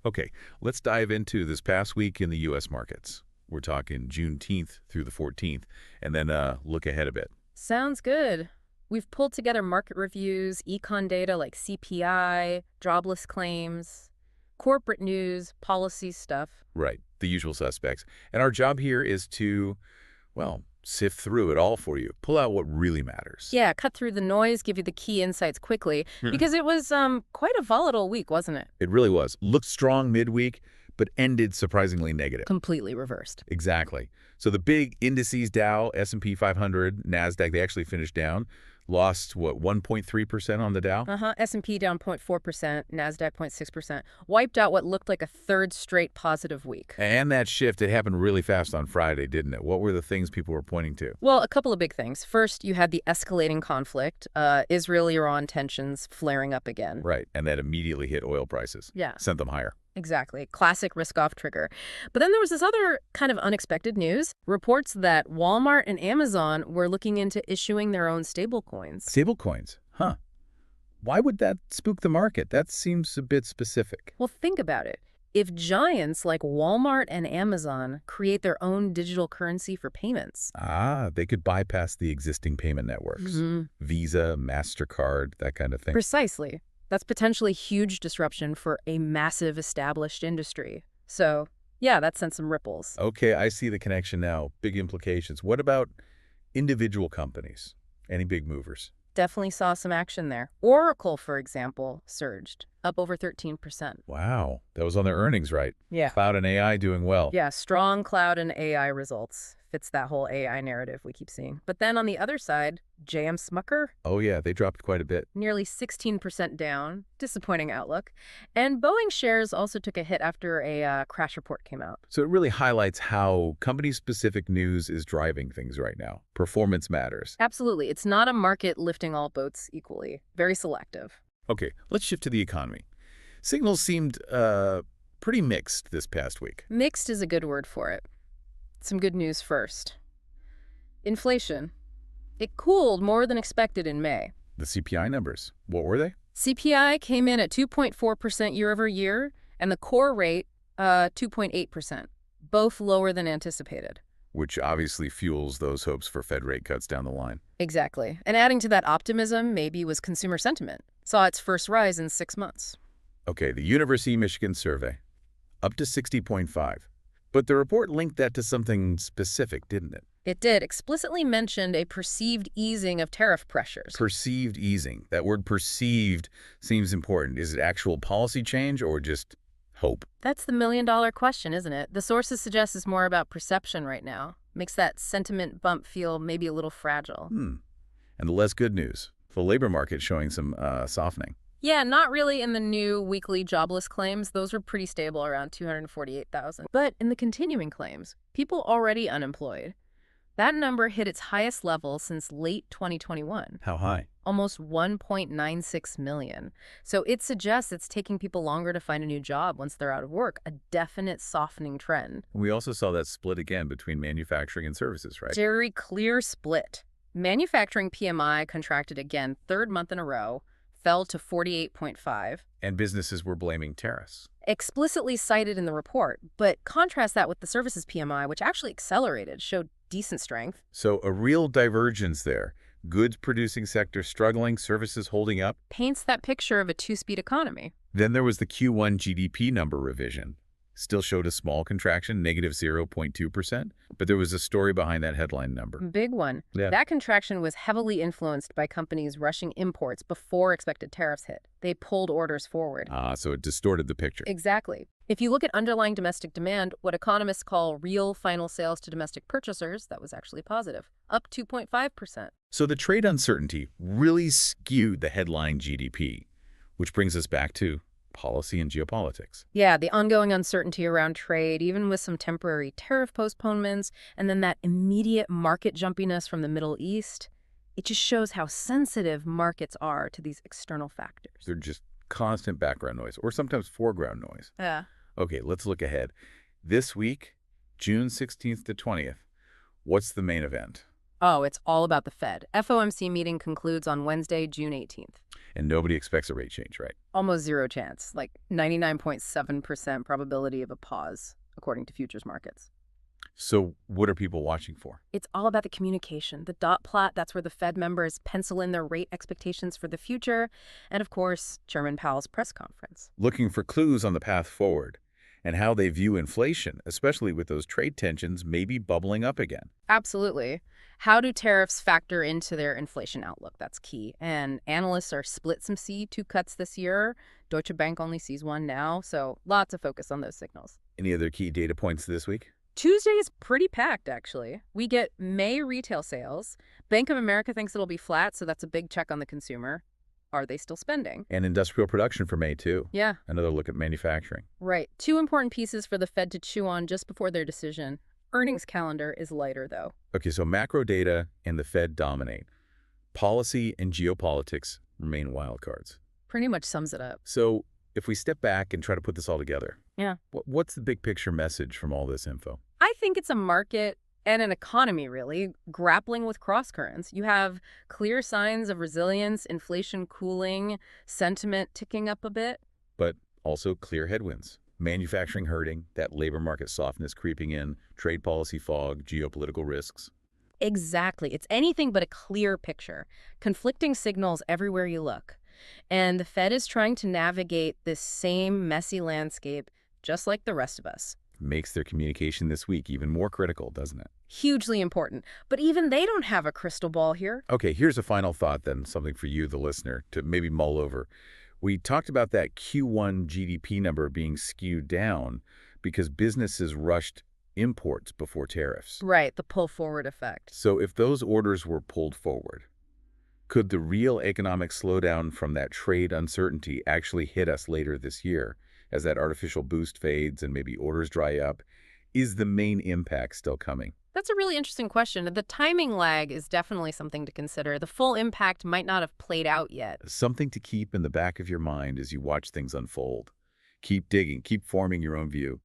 Okay, let's dive into this past week in the U.S. markets. We're talking Juneteenth through the 14th, and then look ahead a bit. Sounds good. We've pulled together market reviews, econ data like CPI, jobless claims, corporate news, policy stuff. Right, the usual suspects. And our job here is to, well, sift through it all for you. Pull out what really matters. Yeah, cut through the noise, give you the key insights quickly, because it was quite a volatile week, wasn't it? It really was. Looked strong midweek, but ended surprisingly negative. Completely reversed. Exactly. So the big indices, Dow, S&P 500, NASDAQ, they actually finished down. Lost, what, 1.3% on the Dow? S&P down 0.4%, NASDAQ 0.6%. Wiped out what looked like a third straight positive week. And that shift, it happened really fast on Friday, didn't it? What were the things people were pointing to? Well, a couple of big things. First, you had the escalating conflict, Israel-Iran tensions flaring up again. Right, and that immediately hit oil prices. Yeah. Sent them higher. Exactly. Classic risk-off trigger. But then there was this other kind of unexpected news. Reports that Walmart and Amazon were looking into issuing their own stablecoins. Stablecoins, huh? Why would that spook the market? That seems a bit specific. Well, think about it. If giants like Walmart and Amazon create their own digital currency for payments. They could bypass the existing payment networks. Visa, MasterCard, that kind of thing. Precisely. That's potentially huge disruption for a massive established industry. So, yeah, that sent some ripples. Okay, I see the connection now. Big implications. What about individual companies? Any big movers? Definitely saw some action there. Oracle, for example, surged, up over 13%. Wow, that was on their earnings, right? Yeah. Cloud and AI doing well. Yeah, strong cloud and AI results. Fits that whole AI narrative we keep seeing. But then on the other side, J.M. Smucker, Oh yeah, they dropped quite a bit. nearly 16% down. Disappointing outlook. And Boeing shares also took a hit after a crash report came out. So it really highlights how company-specific news is driving things right now. Performance matters. Absolutely. It's not a market lifting all boats equally. Very selective. Okay, let's shift to the economy. Signals seemed pretty mixed this past week. Mixed is a good word for it. Some good news first. Inflation. It cooled more than expected in May. The CPI numbers, what were they? CPI came in at 2.4% year over year, and the core rate, 2.8%, both lower than anticipated. Which obviously fuels those hopes for Fed rate cuts down the line. Exactly. And adding to that optimism maybe was consumer sentiment. Saw its first rise in 6 months. Okay, the University of Michigan survey, up to 60.5. But the report linked that to something specific, didn't it? It did explicitly mention a perceived easing of tariff pressures. Perceived easing. That word perceived seems important. Is it actual policy change or just hope? That's the million-dollar question, isn't it? The sources suggest it's more about perception right now. Makes that sentiment bump feel maybe a little fragile. And the less good news. The labor market showing some softening. Yeah, not really in the new weekly jobless claims. Those were pretty stable, around 248,000. But in the continuing claims, people already unemployed. That number hit its highest level since late 2021. How high? Almost 1.96 million. So it suggests it's taking people longer to find a new job once they're out of work, a definite softening trend. We also saw that split again between manufacturing and services, right? Very clear split. Manufacturing PMI contracted again, third month in a row, fell to 48.5. And businesses were blaming tariffs. Explicitly cited in the report, but contrast that with the services PMI, which actually accelerated, showed decent strength. So a real divergence there. Goods producing sector struggling, services holding up. Paints that picture of a two-speed economy. Then there was the Q1 GDP number revision. Still showed a small contraction, negative 0.2%, but there was a story behind that headline number. Big one. Yeah. That contraction was heavily influenced by companies rushing imports before expected tariffs hit. They pulled orders forward. So it distorted the picture. Exactly. If you look at underlying domestic demand, what economists call real final sales to domestic purchasers, that was actually positive, up 2.5%. So the trade uncertainty really skewed the headline GDP, which brings us back to policy and geopolitics. Yeah, the ongoing uncertainty around trade, even with some temporary tariff postponements, and then that immediate market jumpiness from the Middle East, it just shows how sensitive markets are to these external factors. They're just constant background noise, or sometimes foreground noise. Yeah. Okay, let's look ahead. This week, June 16th to 20th, what's the main event? Oh, it's all about the Fed. FOMC meeting concludes on Wednesday, June 18th. And nobody expects a rate change, right? Almost zero chance, like 99.7% probability of a pause, according to futures markets. So what are people watching for? It's all about the communication. The dot plot, that's where the Fed members pencil in their rate expectations for the future. And of course, Chairman Powell's press conference. Looking for clues on the path forward and how they view inflation, especially with those trade tensions maybe bubbling up again. Absolutely. How do tariffs factor into their inflation outlook? That's key. And analysts are split some see two cuts this year. Deutsche Bank only sees one now. So lots of focus on those signals. Any other key data points this week? Tuesday is pretty packed, actually. We get May retail sales. Bank of America thinks it'll be flat, so that's a big check on the consumer. Are they still spending? And industrial production for May, too. Yeah, Another look at manufacturing. right. Two important pieces for the Fed to chew on just before their decision. Earnings calendar is lighter, though. Okay, so macro data and the Fed dominate. Policy and geopolitics remain wild cards. Pretty much sums it up. So if we step back and try to put this all together, Yeah. what's the big picture message from all this info? I think it's a market and an economy, really, grappling with crosscurrents. You have clear signs of resilience, inflation cooling, sentiment ticking up a bit. But also clear headwinds. Manufacturing hurting, that labor market softness creeping in, trade policy fog, geopolitical risks. Exactly. It's anything but a clear picture. Conflicting signals everywhere you look. And the Fed is trying to navigate this same messy landscape just like the rest of us. Makes their communication this week even more critical, doesn't it? Hugely important. But even they don't have a crystal ball here. Okay, here's a final thought then, something for you, the listener, to maybe mull over. We talked about that Q1 GDP number being skewed down because businesses rushed imports before tariffs. Right, the pull forward effect. So if those orders were pulled forward, could the real economic slowdown from that trade uncertainty actually hit us later this year as that artificial boost fades and maybe orders dry up? Is the main impact still coming? That's a really interesting question. The timing lag is definitely something to consider. The full impact might not have played out yet. Something to keep in the back of your mind as you watch things unfold. Keep digging, keep forming your own view.